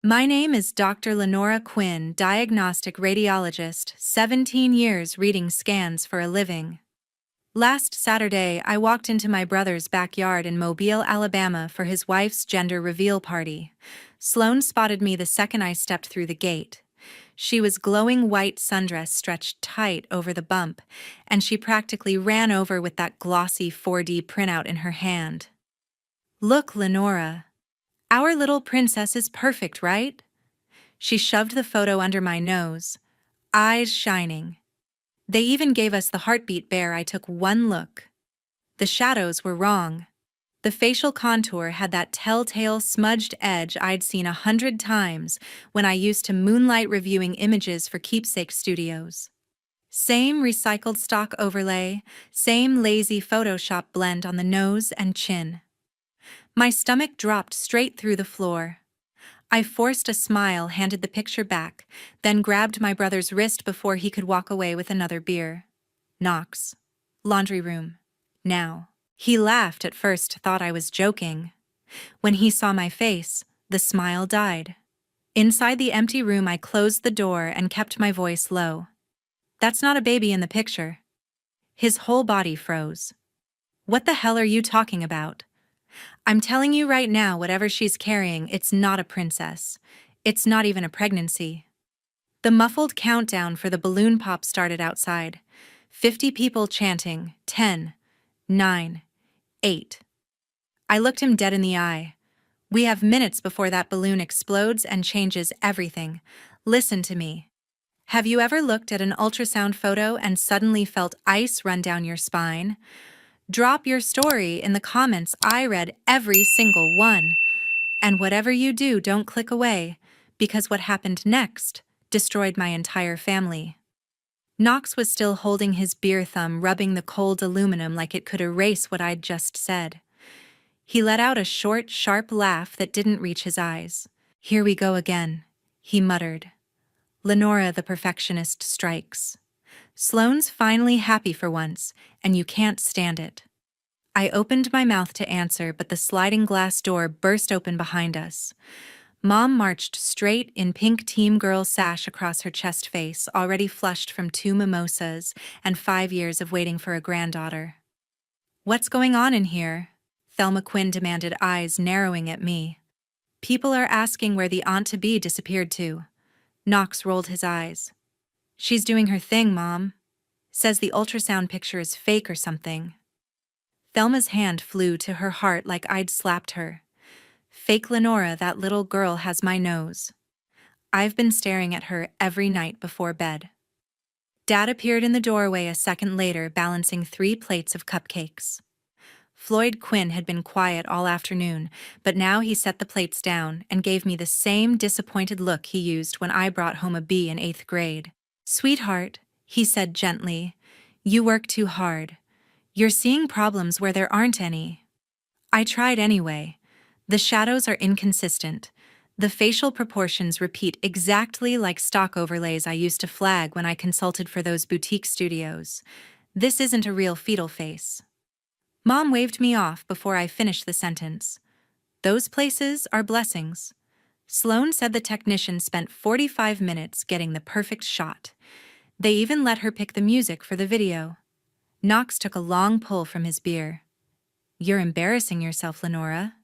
My name is Dr. Lenora Quinn, diagnostic radiologist, 17 years reading scans for a living. Last Saturday, I walked into my brother's backyard in Mobile, Alabama for his wife's gender reveal party. Sloane spotted me the second I stepped through the gate. She was glowing white sundress stretched tight over the bump, and she practically ran over with that glossy 4D printout in her hand. "Look, Lenora. Our little princess is perfect, right?" She shoved the photo under my nose, eyes shining. They even gave us the heartbeat bear. I took one look. The shadows were wrong. The facial contour had that telltale smudged edge I'd seen 100 times when I used to moonlight reviewing images for Keepsake Studios. Same recycled stock overlay, same lazy Photoshop blend on the nose and chin. My stomach dropped straight through the floor. I forced a smile, handed the picture back, then grabbed my brother's wrist before he could walk away with another beer. "Knox. Laundry room. Now." He laughed at first, thought I was joking. When he saw my face, the smile died. Inside the empty room, I closed the door and kept my voice low. "That's not a baby in the picture." His whole body froze. "What the hell are you talking about?" "I'm telling you right now, whatever she's carrying, it's not a princess. It's not even a pregnancy." The muffled countdown for the balloon pop started outside. 50 people chanting, 10, 9, 8. I looked him dead in the eye. "We have minutes before that balloon explodes and changes everything. Listen to me. Have you ever looked at an ultrasound photo and suddenly felt ice run down your spine? Drop your story in the comments. I read every single one. And whatever you do, don't click away, because what happened next destroyed my entire family." Knox was still holding his beer thumb, rubbing the cold aluminum like it could erase what I'd just said. He let out a short, sharp laugh that didn't reach his eyes. "Here we go again," he muttered. "Lenora the perfectionist strikes. Sloane's finally happy for once, and you can't stand it." I opened my mouth to answer, but the sliding glass door burst open behind us. Mom marched straight in pink team girl sash across her chest, face already flushed from 2 mimosas and 5 years of waiting for a granddaughter. "What's going on in here?" Thelma Quinn demanded, eyes narrowing at me. "People are asking where the aunt-to-be disappeared to." Knox rolled his eyes. "She's doing her thing, Mom. Says the ultrasound picture is fake or something." Thelma's hand flew to her heart like I'd slapped her. "Fake Lenora, that little girl has my nose. I've been staring at her every night before bed." Dad appeared in the doorway a second later, balancing 3 plates of cupcakes. Floyd Quinn had been quiet all afternoon, but now he set the plates down and gave me the same disappointed look he used when I brought home a B in 8th grade. "Sweetheart," he said gently, "you work too hard. You're seeing problems where there aren't any." I tried anyway. The shadows are inconsistent. The facial proportions repeat exactly like stock overlays I used to flag when I consulted for those boutique studios. This isn't a real fetal face. Mom waved me off before I finished the sentence. "Those places are blessings." Sloane said the technician spent 45 minutes getting the perfect shot. They even let her pick the music for the video. Knox took a long pull from his beer. "You're embarrassing yourself, Lenora.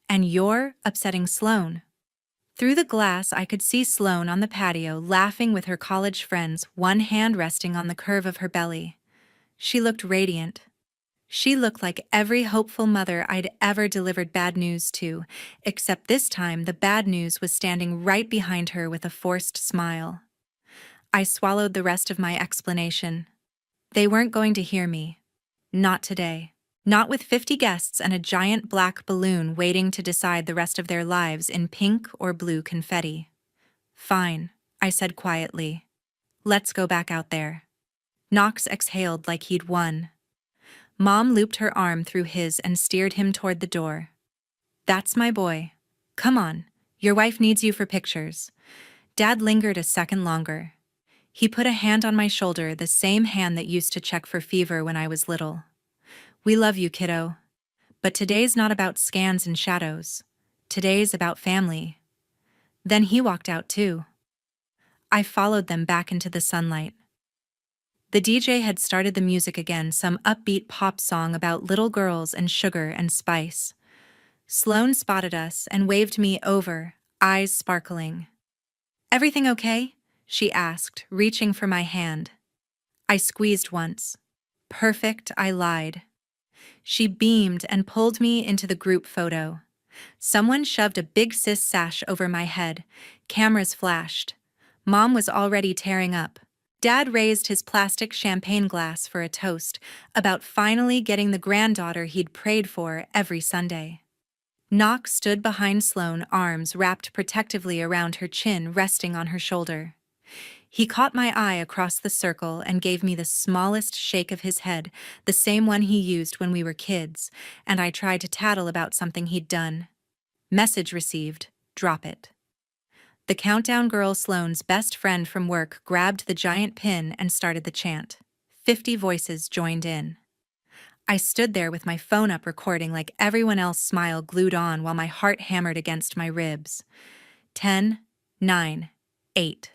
And you're upsetting Sloane." Through the glass, I could see Sloane on the patio laughing with her college friends, one hand resting on the curve of her belly. She looked radiant. She looked like every hopeful mother I'd ever delivered bad news to, except this time the bad news was standing right behind her with a forced smile. I swallowed the rest of my explanation. They weren't going to hear me. Not today. Not with 50 guests and a giant black balloon waiting to decide the rest of their lives in pink or blue confetti. "Fine," I said quietly. "Let's go back out there." Knox exhaled like he'd won. Mom looped her arm through his and steered him toward the door. "That's my boy. Come on, your wife needs you for pictures." Dad lingered a second longer. He put a hand on my shoulder, the same hand that used to check for fever when I was little. "We love you, kiddo. But today's not about scans and shadows. Today's about family." Then he walked out too. I followed them back into the sunlight. The DJ had started the music again, some upbeat pop song about little girls and sugar and spice. Sloane spotted us and waved me over, eyes sparkling. "Everything okay?" she asked, reaching for my hand. I squeezed once. "Perfect," I lied. She beamed and pulled me into the group photo. Someone shoved a big sis sash over my head. Cameras flashed. Mom was already tearing up. Dad raised his plastic champagne glass for a toast about finally getting the granddaughter he'd prayed for every Sunday. Knox stood behind Sloane, arms wrapped protectively around her chin, resting on her shoulder. He caught my eye across the circle and gave me the smallest shake of his head, the same one he used when we were kids, and I tried to tattle about something he'd done. Message received. Drop it. The countdown girl, Sloane's best friend from work, grabbed the giant pin and started the chant. 50 voices joined in. I stood there with my phone up recording like everyone else, smile glued on while my heart hammered against my ribs. 10, 9, 8.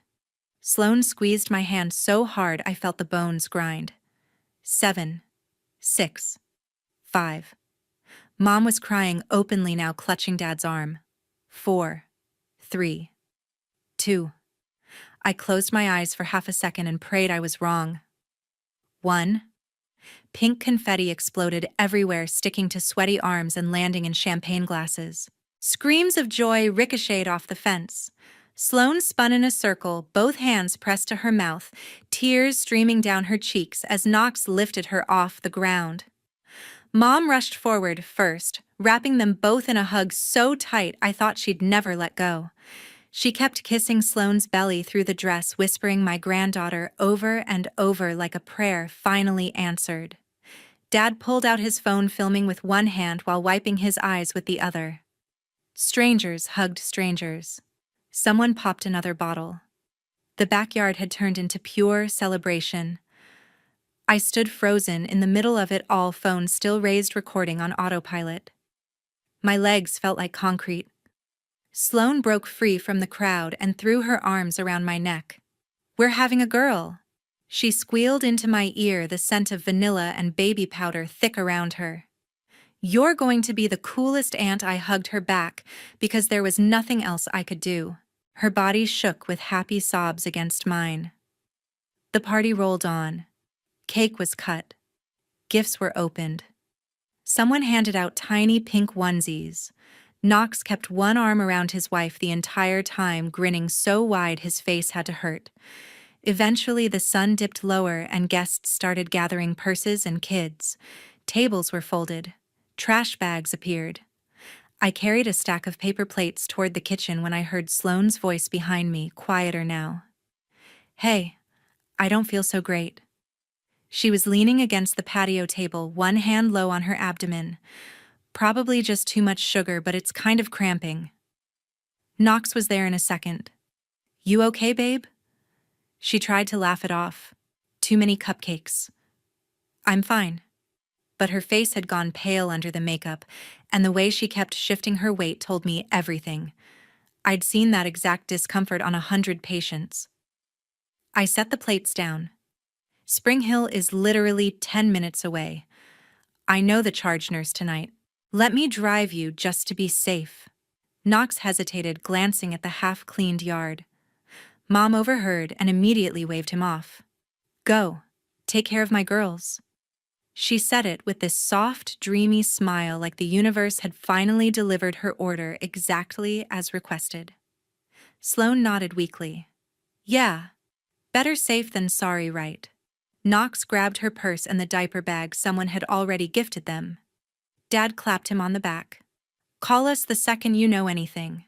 Sloane squeezed my hand so hard I felt the bones grind. 7, 6, 5. Mom was crying openly now, clutching Dad's arm. 4, 3, 2. I closed my eyes for half a second and prayed I was wrong. 1. Pink confetti exploded everywhere, sticking to sweaty arms and landing in champagne glasses. Screams of joy ricocheted off the fence. Sloane spun in a circle, both hands pressed to her mouth, tears streaming down her cheeks as Knox lifted her off the ground. Mom rushed forward first, wrapping them both in a hug so tight I thought she'd never let go. She kept kissing Sloane's belly through the dress, whispering my granddaughter over and over like a prayer finally answered. Dad pulled out his phone, filming with one hand while wiping his eyes with the other. Strangers hugged strangers. Someone popped another bottle. The backyard had turned into pure celebration. I stood frozen in the middle of it all, phone still raised, recording on autopilot. My legs felt like concrete. Sloane broke free from the crowd and threw her arms around my neck. "We're having a girl!" She squealed into my ear, the scent of vanilla and baby powder thick around her. "You're going to be the coolest aunt." I hugged her back because there was nothing else I could do. Her body shook with happy sobs against mine. The party rolled on. Cake was cut. Gifts were opened. Someone handed out tiny pink onesies. Knox kept one arm around his wife the entire time, grinning so wide his face had to hurt. Eventually, the sun dipped lower and guests started gathering purses and kids. Tables were folded. Trash bags appeared. I carried a stack of paper plates toward the kitchen when I heard Sloane's voice behind me, quieter now. "Hey, I don't feel so great." She was leaning against the patio table, one hand low on her abdomen. "Probably just too much sugar, but it's kind of cramping." Knox was there in a second. "You okay, babe?" She tried to laugh it off. "Too many cupcakes." "I'm fine." But her face had gone pale under the makeup, and the way she kept shifting her weight told me everything. I'd seen that exact discomfort on 100 patients. I set the plates down. Spring Hill is literally 10 minutes away. I know the charge nurse tonight. Let me drive you just to be safe. Knox hesitated, glancing at the half-cleaned yard. Mom overheard and immediately waved him off. "Go. Take care of my girls." She said it with this soft, dreamy smile, like the universe had finally delivered her order exactly as requested. Sloane nodded weakly. "Yeah. Better safe than sorry, right?" Knox grabbed her purse and the diaper bag someone had already gifted them. Dad clapped him on the back. "Call us the second you know anything."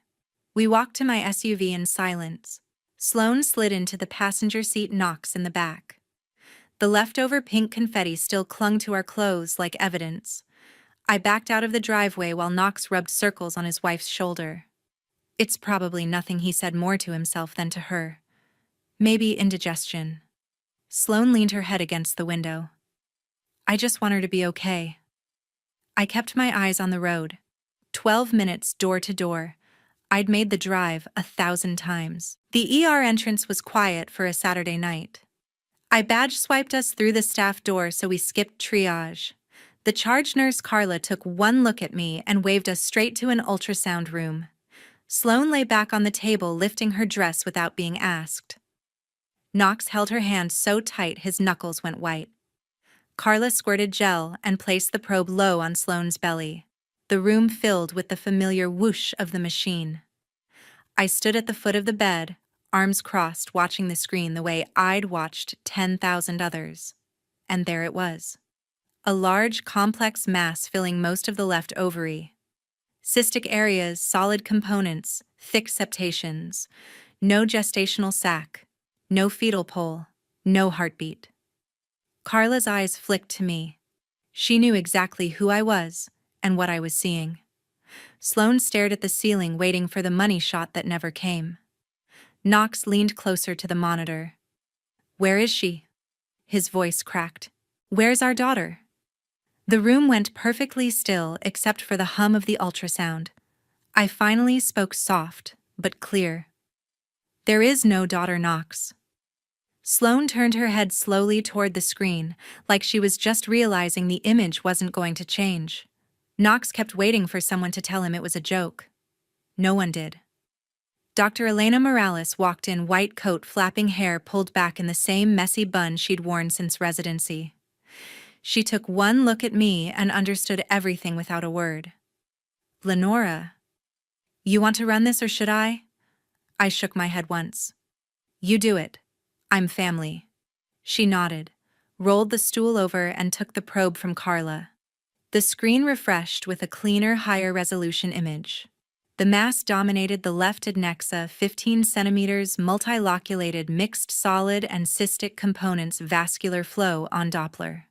We walked to my SUV in silence. Sloane slid into the passenger seat, Knox in the back. The leftover pink confetti still clung to our clothes like evidence. I backed out of the driveway while Knox rubbed circles on his wife's shoulder. "It's probably nothing," he said, more to himself than to her. "Maybe indigestion." Sloane leaned her head against the window. "I just want her to be okay." I kept my eyes on the road. 12 minutes door to door. I'd made the drive 1,000 times. The ER entrance was quiet for a Saturday night. I badge swiped us through the staff door so we skipped triage. The charge nurse Carla took one look at me and waved us straight to an ultrasound room. Sloane lay back on the table lifting her dress without being asked. Knox held her hand so tight his knuckles went white. Carla squirted gel and placed the probe low on Sloane's belly. The room filled with the familiar whoosh of the machine. I stood at the foot of the bed, arms crossed, watching the screen the way I'd watched 10,000 others. And there it was. A large, complex mass filling most of the left ovary. Cystic areas, solid components, thick septations. No gestational sac. No fetal pole. No heartbeat. Carla's eyes flicked to me. She knew exactly who I was and what I was seeing. Sloane stared at the ceiling, waiting for the money shot that never came. Knox leaned closer to the monitor. "Where is she?" His voice cracked. "Where's our daughter?" The room went perfectly still except for the hum of the ultrasound. I finally spoke soft, but clear. "There is no daughter, Knox." Sloane turned her head slowly toward the screen, like she was just realizing the image wasn't going to change. Knox kept waiting for someone to tell him it was a joke. No one did. Dr. Elena Morales walked in, white coat, flapping hair pulled back in the same messy bun she'd worn since residency. She took one look at me and understood everything without a word. "Lenora, you want to run this or should I?" I shook my head once. "You do it. I'm family." She nodded, rolled the stool over and took the probe from Carla. The screen refreshed with a cleaner, higher resolution image. The mass dominated the left adnexa, 15 centimeters, multiloculated, mixed solid and cystic components, vascular flow on Doppler.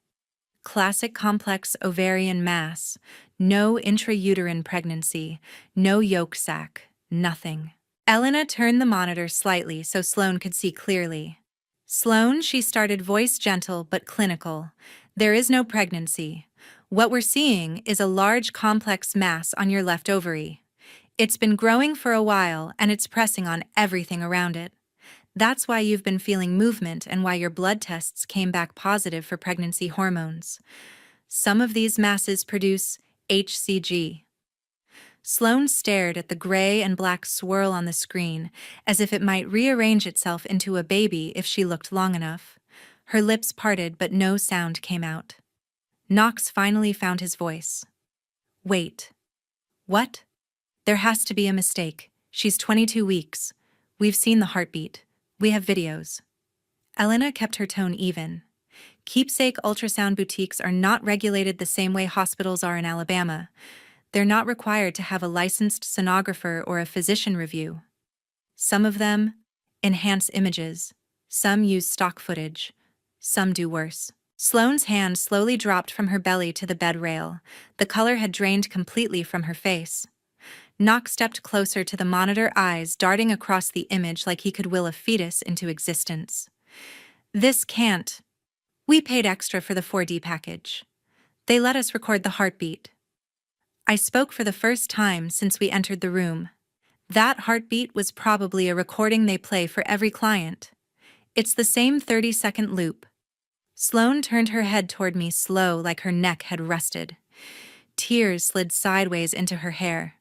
Classic complex ovarian mass, no intrauterine pregnancy, no yolk sac, nothing. Elena turned the monitor slightly so Sloane could see clearly. "Sloane," she started, voice gentle but clinical, "there is no pregnancy. What we're seeing is a large complex mass on your left ovary. It's been growing for a while and it's pressing on everything around it. That's why you've been feeling movement and why your blood tests came back positive for pregnancy hormones. Some of these masses produce HCG." Sloane stared at the gray and black swirl on the screen, as if it might rearrange itself into a baby if she looked long enough. Her lips parted but no sound came out. Knox finally found his voice. "Wait. What? There has to be a mistake. She's 22 weeks. We've seen the heartbeat. We have videos." Elena kept her tone even. "Keepsake ultrasound boutiques are not regulated the same way hospitals are in Alabama. They're not required to have a licensed sonographer or a physician review. Some of them enhance images. Some use stock footage. Some do worse." Sloane's hand slowly dropped from her belly to the bed rail. The color had drained completely from her face. Knox stepped closer to the monitor, eyes darting across the image like he could will a fetus into existence. "This can't. We paid extra for the 4D package. They let us record the heartbeat." I spoke for the first time since we entered the room. That heartbeat was probably a recording they play for every client. It's the same 30-second loop. Sloane turned her head toward me, slow, like her neck had rusted. Tears slid sideways into her hair.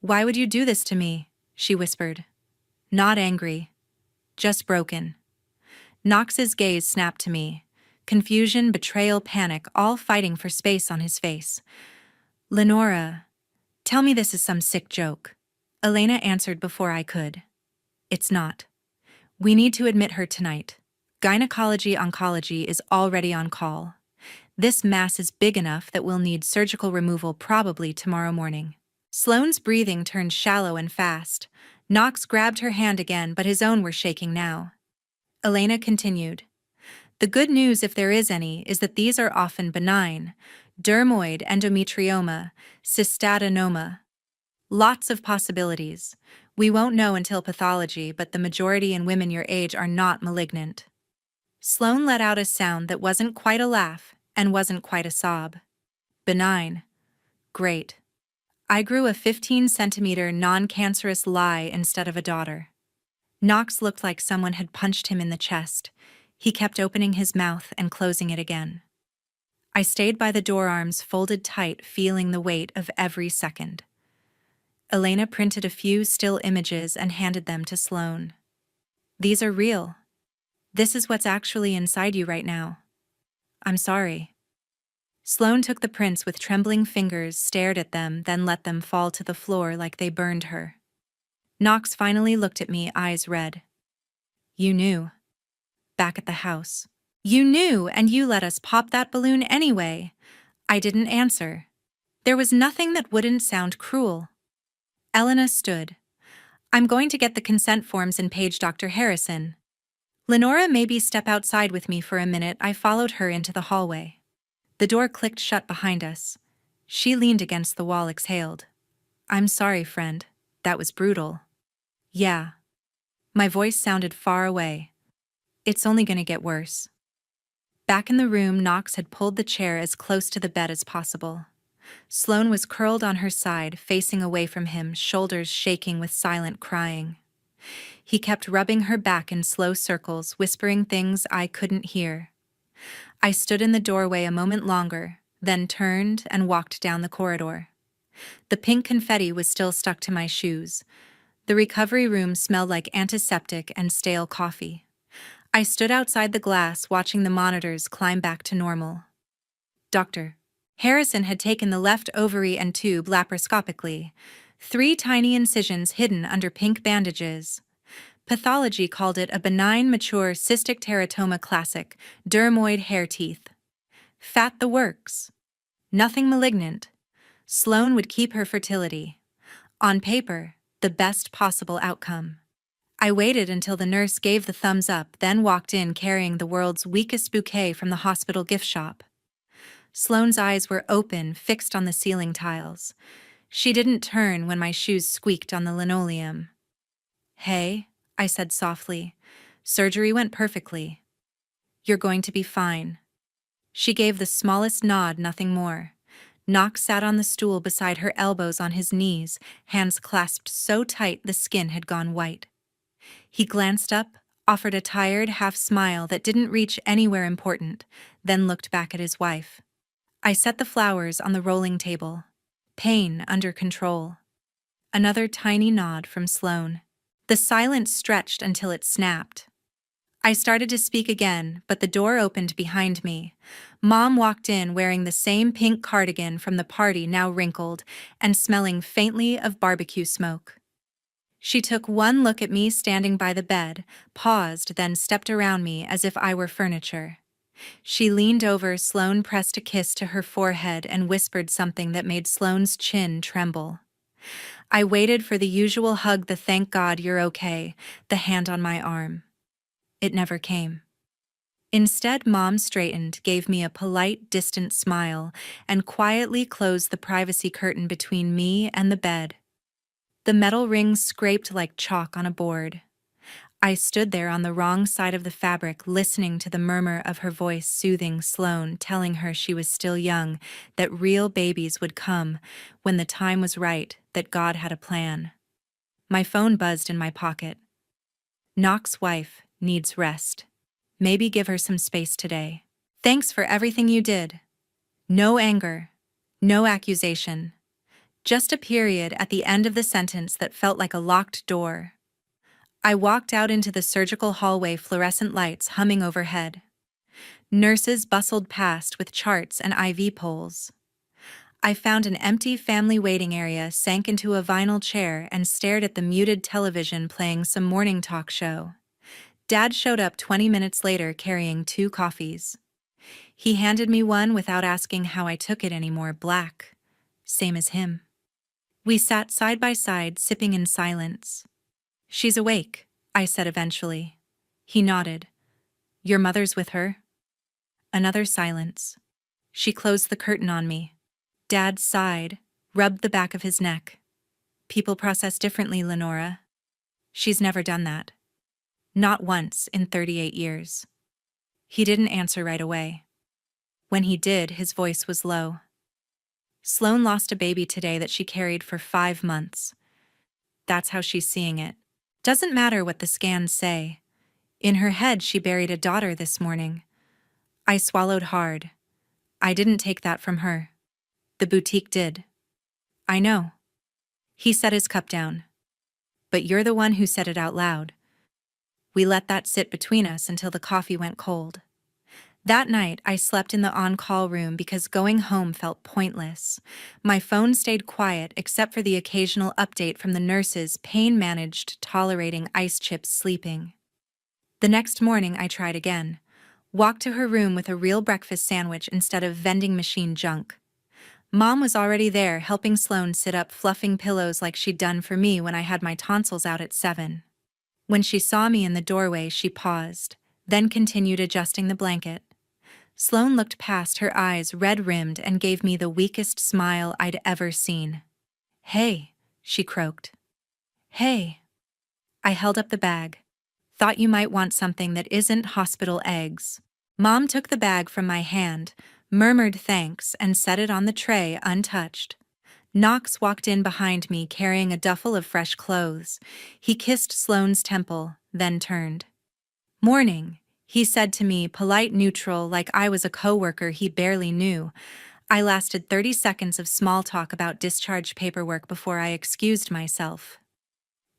"Why would you do this to me?" she whispered. Not angry, just broken. Knox's gaze snapped to me. Confusion, betrayal, panic, all fighting for space on his face. "Lenora, tell me this is some sick joke." Elena answered before I could. "It's not. We need to admit her tonight. Gynecology oncology is already on call. This mass is big enough that we'll need surgical removal probably tomorrow morning." Sloane's breathing turned shallow and fast. Knox grabbed her hand again, but his own were shaking now. Elena continued. "The good news, if there is any, is that these are often benign. Dermoid endometrioma, cystadenoma. Lots of possibilities. We won't know until pathology, but the majority in women your age are not malignant." Sloane let out a sound that wasn't quite a laugh and wasn't quite a sob. "Benign. Great. I grew a 15-centimeter non-cancerous lie instead of a daughter. Knox looked like someone had punched him in the chest. He kept opening his mouth and closing it again. I stayed by the door, arms folded tight, feeling the weight of every second. Elena printed a few still images and handed them to Sloane. "These are real. This is what's actually inside you right now. I'm sorry." Sloane took the prints with trembling fingers, stared at them, then let them fall to the floor like they burned her. Knox finally looked at me, eyes red. "You knew. Back at the house. You knew, and you let us pop that balloon anyway." I didn't answer. There was nothing that wouldn't sound cruel. Elena stood. "I'm going to get the consent forms and page Dr. Harrison. Lenora, maybe step outside with me for a minute." I followed her into the hallway. The door clicked shut behind us. She leaned against the wall, exhaled. "I'm sorry, friend. That was brutal." "Yeah." My voice sounded far away. "It's only gonna get worse." Back in the room, Knox had pulled the chair as close to the bed as possible. Sloane was curled on her side, facing away from him, shoulders shaking with silent crying. He kept rubbing her back in slow circles, whispering things I couldn't hear. I stood in the doorway a moment longer, then turned and walked down the corridor. The pink confetti was still stuck to my shoes. The recovery room smelled like antiseptic and stale coffee. I stood outside the glass, watching the monitors climb back to normal. Dr. Harrison had taken the left ovary and tube laparoscopically, 3 tiny incisions hidden under pink bandages. Pathology called it a benign mature cystic teratoma, classic, dermoid hair teeth. Fat the works. Nothing malignant. Sloane would keep her fertility. On paper, the best possible outcome. I waited until the nurse gave the thumbs up, then walked in carrying the world's weakest bouquet from the hospital gift shop. Sloane's eyes were open, fixed on the ceiling tiles. She didn't turn when my shoes squeaked on the linoleum. "Hey," I said softly. "Surgery went perfectly. You're going to be fine." She gave the smallest nod, nothing more. Knox sat on the stool beside her, elbows on his knees, hands clasped so tight the skin had gone white. He glanced up, offered a tired half-smile that didn't reach anywhere important, then looked back at his wife. I set the flowers on the rolling table. Pain under control. Another tiny nod from Sloane. The silence stretched until it snapped. I started to speak again, but the door opened behind me. Mom walked in wearing the same pink cardigan from the party, now wrinkled and smelling faintly of barbecue smoke. She took one look at me standing by the bed, paused, then stepped around me as if I were furniture. She leaned over. Sloane pressed a kiss to her forehead and whispered something that made Sloane's chin tremble. I waited for the usual hug, the "thank God you're okay," the hand on my arm. It never came. Instead, Mom straightened, gave me a polite, distant smile, and quietly closed the privacy curtain between me and the bed. The metal rings scraped like chalk on a board. I stood there on the wrong side of the fabric, listening to the murmur of her voice soothing Sloane, telling her she was still young, that real babies would come when the time was right, that God had a plan. My phone buzzed in my pocket. "Knox's wife needs rest. Maybe give her some space today. Thanks for everything you did." No anger. No accusation. Just a period at the end of the sentence that felt like a locked door. I walked out into the surgical hallway, fluorescent lights humming overhead. Nurses bustled past with charts and IV poles. I found an empty family waiting area, sank into a vinyl chair, and stared at the muted television playing some morning talk show. Dad showed up 20 minutes later carrying 2 coffees. He handed me one without asking how I took it anymore. Black. Same as him. We sat side by side, sipping in silence. "She's awake," I said eventually. He nodded. "Your mother's with her?" Another silence. She closed the curtain on me. Dad sighed, rubbed the back of his neck. "People process differently, Lenora. She's never done that. Not once in 38 years. He didn't answer right away. When he did, his voice was low. Sloane lost a baby today that she carried for 5 months. That's how she's seeing it. Doesn't matter what the scans say. In her head, she buried a daughter this morning. I swallowed hard. I didn't take that from her. The boutique did. I know. He set his cup down. But you're the one who said it out loud. We let that sit between us until the coffee went cold. That night, I slept in the on-call room because going home felt pointless. My phone stayed quiet except for the occasional update from the nurses, pain-managed, tolerating ice chips sleeping. The next morning, I tried again. Walked to her room with a real breakfast sandwich instead of vending machine junk. Mom was already there, helping Sloane sit up, fluffing pillows like she'd done for me when I had my tonsils out at 7. When she saw me in the doorway, she paused, then continued adjusting the blanket. Sloane looked past, her eyes red-rimmed, and gave me the weakest smile I'd ever seen. "Hey," she croaked. "Hey." I held up the bag. "Thought you might want something that isn't hospital eggs." Mom took the bag from my hand, murmured thanks, and set it on the tray untouched. Knox walked in behind me carrying a duffel of fresh clothes. He kissed Sloane's temple, then turned. "Morning," he said to me, polite, neutral, like I was a coworker he barely knew. I lasted 30 seconds of small talk about discharge paperwork before I excused myself.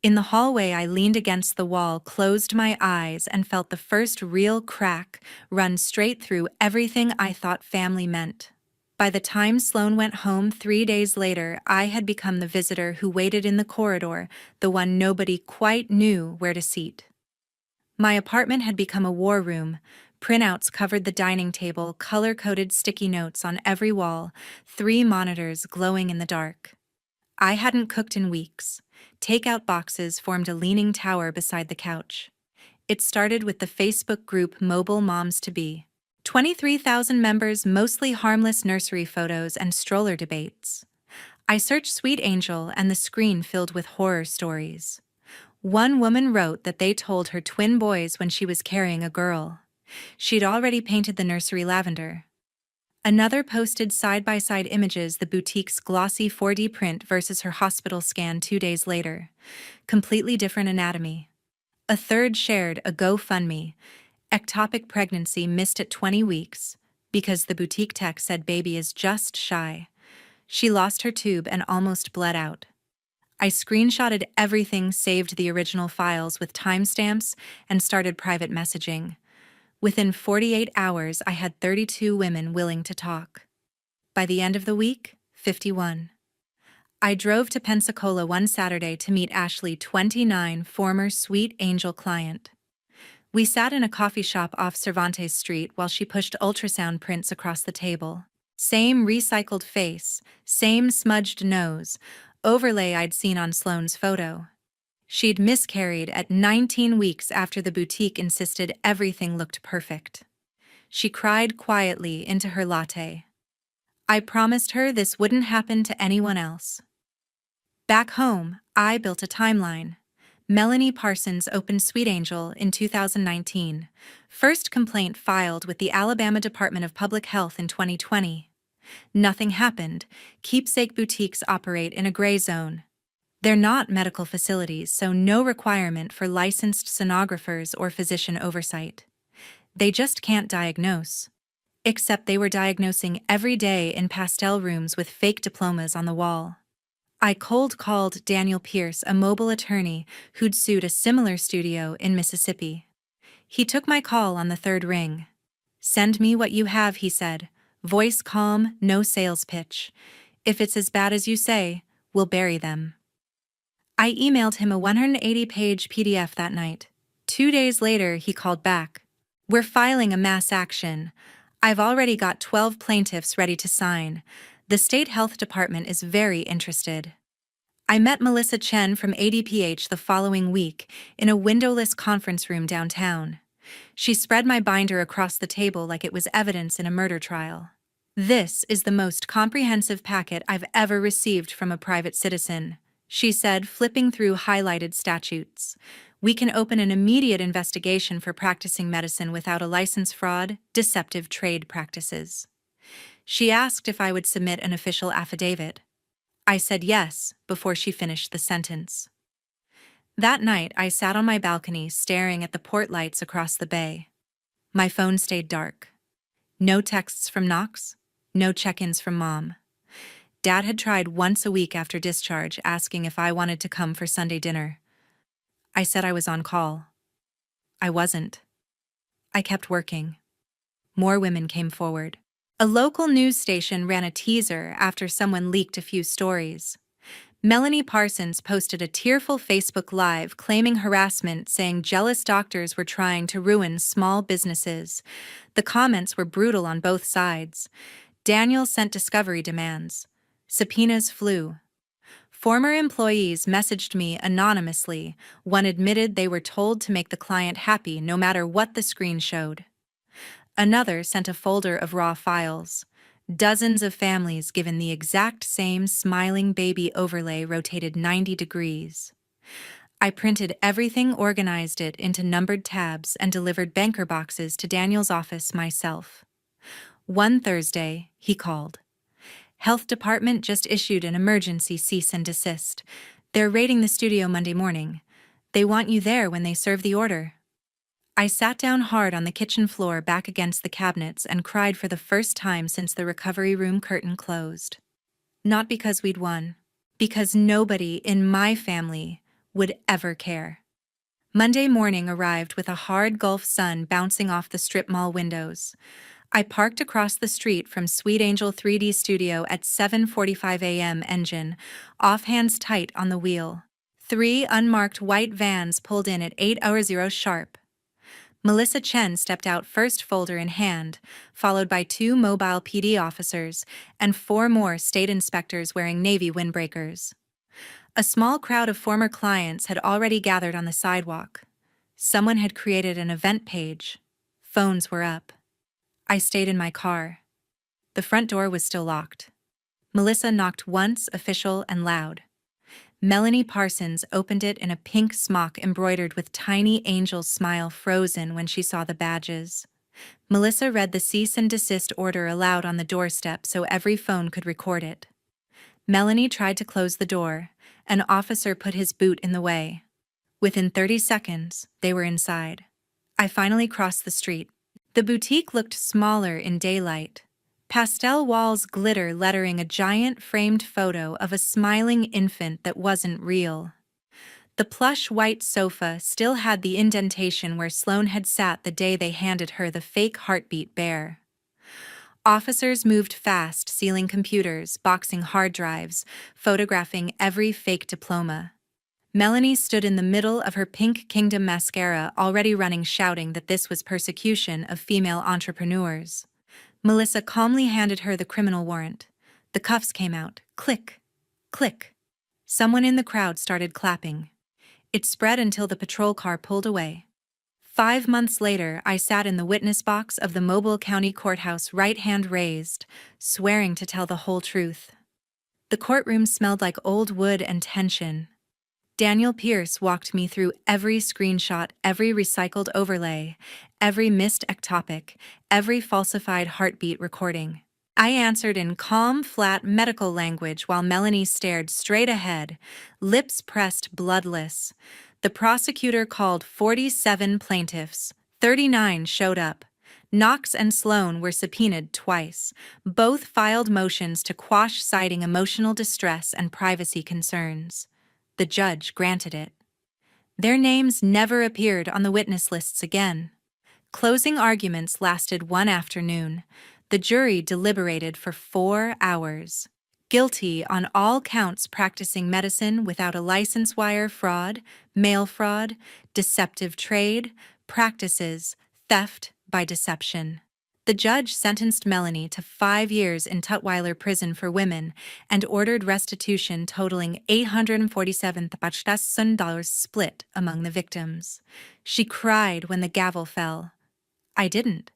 In the hallway, I leaned against the wall, closed my eyes, and felt the first real crack run straight through everything I thought family meant. By the time Sloane went home 3 days later, I had become the visitor who waited in the corridor, the one nobody quite knew where to seat. My apartment had become a war room. Printouts covered the dining table, color-coded sticky notes on every wall, 3 monitors glowing in the dark. I hadn't cooked in weeks. Takeout boxes formed a leaning tower beside the couch. It started with the Facebook group Mobile Moms to Be. 23,000 members, mostly harmless nursery photos and stroller debates. I searched Sweet Angel and the screen filled with horror stories. One woman wrote that they told her twin boys when she was carrying a girl. She'd already painted the nursery lavender. Another posted side-by-side images, the boutique's glossy 4D print versus her hospital scan 2 days later. Completely different anatomy. A third shared a GoFundMe. Ectopic pregnancy missed at 20 weeks, because the boutique tech said baby is just shy. She lost her tube and almost bled out. I screenshotted everything, saved the original files with timestamps, and started private messaging. Within 48 hours, I had 32 women willing to talk. By the end of the week, 51. I drove to Pensacola one Saturday to meet Ashley, 29, former Sweet Angel client. We sat in a coffee shop off Cervantes Street while she pushed ultrasound prints across the table. Same recycled face, same smudged nose, overlay I'd seen on Sloane's photo. She'd miscarried at 19 weeks after the boutique insisted everything looked perfect. She cried quietly into her latte. I promised her this wouldn't happen to anyone else. Back home, I built a timeline. Melanie Parsons opened Sweet Angel in 2019. First complaint filed with the Alabama Department of Public Health in 2020. Nothing happened. Keepsake boutiques operate in a gray zone. They're not medical facilities, so no requirement for licensed sonographers or physician oversight. They just can't diagnose. Except they were diagnosing every day in pastel rooms with fake diplomas on the wall. I cold-called Daniel Pierce, a mobile attorney who'd sued a similar studio in Mississippi. He took my call on the third ring. "Send me what you have," he said, voice calm, no sales pitch. "If it's as bad as you say, we'll bury them." I emailed him a 180-page PDF that night. 2 days later, he called back. "We're filing a mass action. I've already got 12 plaintiffs ready to sign. The state health department is very interested." I met Melissa Chen from ADPH the following week in a windowless conference room downtown. She spread my binder across the table like it was evidence in a murder trial. "This is the most comprehensive packet I've ever received from a private citizen," she said, flipping through highlighted statutes. "We can open an immediate investigation for practicing medicine without a license, fraud, deceptive trade practices." She asked if I would submit an official affidavit. I said yes before she finished the sentence. That night, I sat on my balcony staring at the port lights across the bay. My phone stayed dark. No texts from Knox, no check-ins from Mom. Dad had tried once a week after discharge asking if I wanted to come for Sunday dinner. I said I was on call. I wasn't. I kept working. More women came forward. A local news station ran a teaser after someone leaked a few stories. Melanie Parsons posted a tearful Facebook Live claiming harassment, saying jealous doctors were trying to ruin small businesses. The comments were brutal on both sides. Daniel sent discovery demands. Subpoenas flew. Former employees messaged me anonymously. One admitted they were told to make the client happy no matter what the screen showed. Another sent a folder of raw files. Dozens of families given the exact same smiling baby overlay rotated 90 degrees. I printed everything, organized it into numbered tabs, and delivered banker boxes to Daniel's office myself. One Thursday, he called. Health Department just issued an emergency cease and desist. They're raiding the studio Monday morning. They want you there when they serve the order. I sat down hard on the kitchen floor back against the cabinets and cried for the first time since the recovery room curtain closed. Not because we'd won, because nobody in my family would ever care. Monday morning arrived with a hard Gulf sun bouncing off the strip mall windows. I parked across the street from Sweet Angel 3D Studio at 7:45 a.m. engine, off hands tight on the wheel. 3 unmarked white vans pulled in at 8:00 sharp. Melissa Chen stepped out first, folder in hand, followed by 2 mobile PD officers and 4 more state inspectors wearing Navy windbreakers. A small crowd of former clients had already gathered on the sidewalk. Someone had created an event page. Phones were up. I stayed in my car. The front door was still locked. Melissa knocked once, official and loud. Melanie Parsons opened it in a pink smock embroidered with tiny angel's smile frozen when she saw the badges. Melissa read the cease and desist order aloud on the doorstep so every phone could record it. Melanie tried to close the door. An officer put his boot in the way. Within 30 seconds, they were inside. I finally crossed the street. The boutique looked smaller in daylight. Pastel walls glitter, lettering a giant framed photo of a smiling infant that wasn't real. The plush white sofa still had the indentation where Sloane had sat the day they handed her the fake heartbeat bear. Officers moved fast, sealing computers, boxing hard drives, photographing every fake diploma. Melanie stood in the middle of her Pink Kingdom mascara, already running, shouting that this was persecution of female entrepreneurs. Melissa calmly handed her the criminal warrant. The cuffs came out. Click, click. Someone in the crowd started clapping. It spread until the patrol car pulled away. 5 months later, I sat in the witness box of the Mobile County Courthouse, right hand raised, swearing to tell the whole truth. The courtroom smelled like old wood and tension. Daniel Pierce walked me through every screenshot, every recycled overlay, every missed ectopic, every falsified heartbeat recording. I answered in calm, flat medical language while Melanie stared straight ahead, lips pressed, bloodless. The prosecutor called 47 plaintiffs. 39 showed up. Knox and Sloane were subpoenaed twice. Both filed motions to quash, citing emotional distress and privacy concerns. The judge granted it. Their names never appeared on the witness lists again. Closing arguments lasted one afternoon. The jury deliberated for 4 hours. Guilty on all counts: practicing medicine without a license, wire fraud, mail fraud, deceptive trade practices, theft by deception. The judge sentenced Melanie to 5 years in Tutwiler Prison for Women and ordered restitution totaling $847,000 split among the victims. She cried when the gavel fell. I didn't.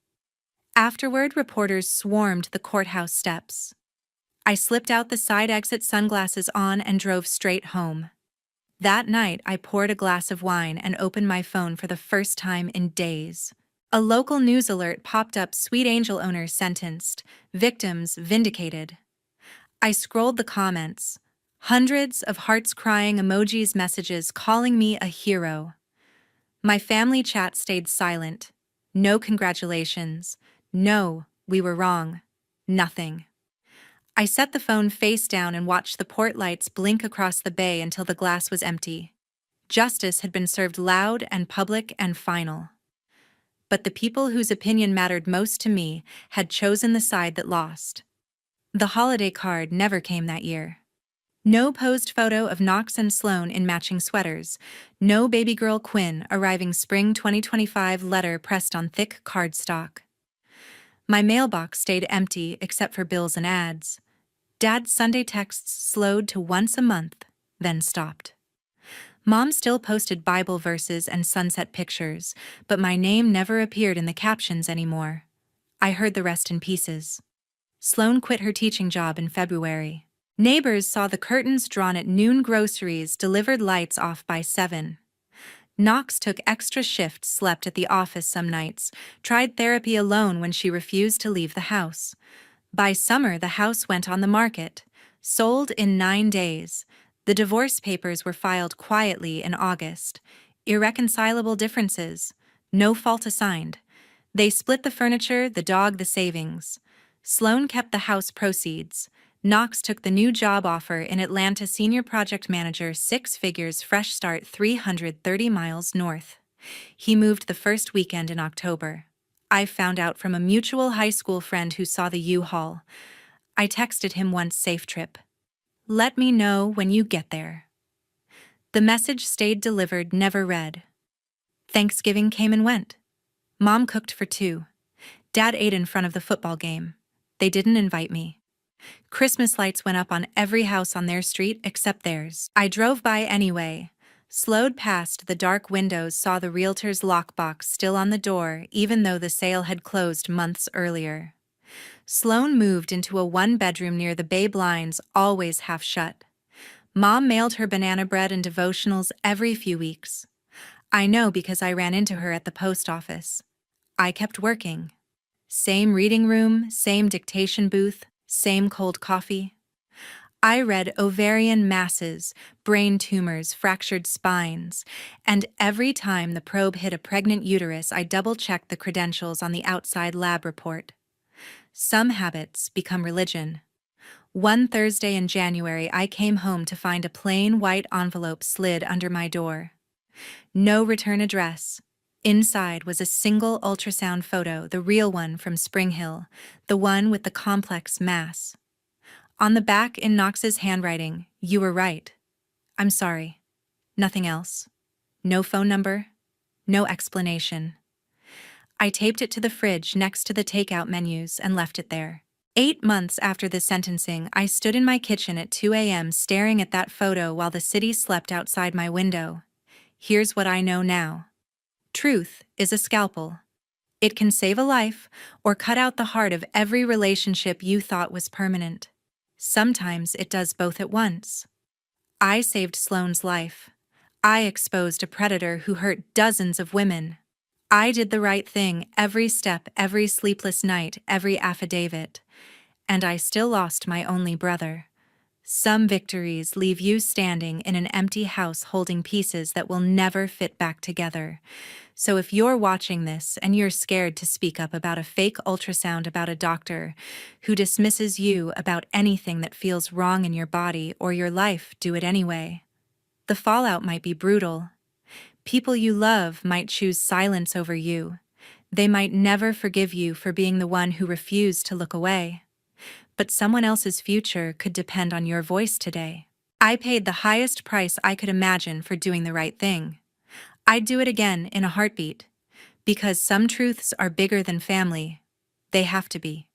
Afterward, reporters swarmed the courthouse steps. I slipped out the side exit, sunglasses on, and drove straight home. That night, I poured a glass of wine and opened my phone for the first time in days. A local news alert popped up: Sweet Angel owner sentenced, victims vindicated. I scrolled the comments. Hundreds of hearts crying emojis, messages calling me a hero. My family chat stayed silent. No congratulations. No, we were wrong. Nothing. I set the phone face down and watched the port lights blink across the bay until the glass was empty. Justice had been served loud and public and final. But the people whose opinion mattered most to me had chosen the side that lost. The holiday card never came that year. No posed photo of Knox and Sloan in matching sweaters. No baby girl Quinn arriving spring 2025 letter pressed on thick cardstock. My mailbox stayed empty except for bills and ads. Dad's Sunday texts slowed to once a month, then stopped. Mom still posted Bible verses and sunset pictures, but my name never appeared in the captions anymore. I heard the rest in pieces. Sloan quit her teaching job in February. Neighbors saw the curtains drawn at noon, groceries delivered, lights off by 7. Knox took extra shifts, slept at the office some nights, tried therapy alone when she refused to leave the house. By summer, the house went on the market. Sold in 9 days. The divorce papers were filed quietly in August. Irreconcilable differences. No fault assigned. They split the furniture, the dog, the savings. Sloan kept the house proceeds. Knox took the new job offer in Atlanta, senior project manager, 6 figures, fresh start, 330 miles north. He moved the first weekend in October. I found out from a mutual high school friend who saw the U-Haul. I texted him once: safe trip. Let me know when you get there. The message stayed delivered, never read. Thanksgiving came and went. Mom cooked for 2. Dad ate in front of the football game. They didn't invite me. Christmas lights went up on every house on their street except theirs. I drove by anyway, slowed past the dark windows, saw the realtor's lockbox still on the door even though the sale had closed months earlier. Sloan moved into a 1-bedroom near the bay, blinds always half shut. Mom mailed her banana bread and devotionals every few weeks. I know because I ran into her at the post office. I kept working. Same reading room, same dictation booth, same cold coffee. I read ovarian masses, brain tumors, fractured spines, and every time the probe hit a pregnant uterus, I double-checked the credentials on the outside lab report. Some habits become religion. One Thursday in January, I came home to find a plain white envelope slid under my door. No return address. Inside was a single ultrasound photo, the real one from Spring Hill, the one with the complex mass. On the back, in Knox's handwriting, "You were right. I'm sorry." Nothing else. No phone number. No explanation. I taped it to the fridge next to the takeout menus and left it there. 8 months after the sentencing, I stood in my kitchen at 2 a.m. staring at that photo while the city slept outside my window. Here's what I know now. Truth is a scalpel. It can save a life or cut out the heart of every relationship you thought was permanent. Sometimes it does both at once. I saved Sloan's life. I exposed a predator who hurt dozens of women. I did the right thing every step, every sleepless night, every affidavit. And I still lost my only brother. Some victories leave you standing in an empty house holding pieces that will never fit back together. So if you're watching this and you're scared to speak up about a fake ultrasound, about a doctor who dismisses you, about anything that feels wrong in your body or your life, do it anyway. The fallout might be brutal. People you love might choose silence over you. They might never forgive you for being the one who refused to look away. But someone else's future could depend on your voice today. I paid the highest price I could imagine for doing the right thing. I'd do it again in a heartbeat. Because some truths are bigger than family. They have to be.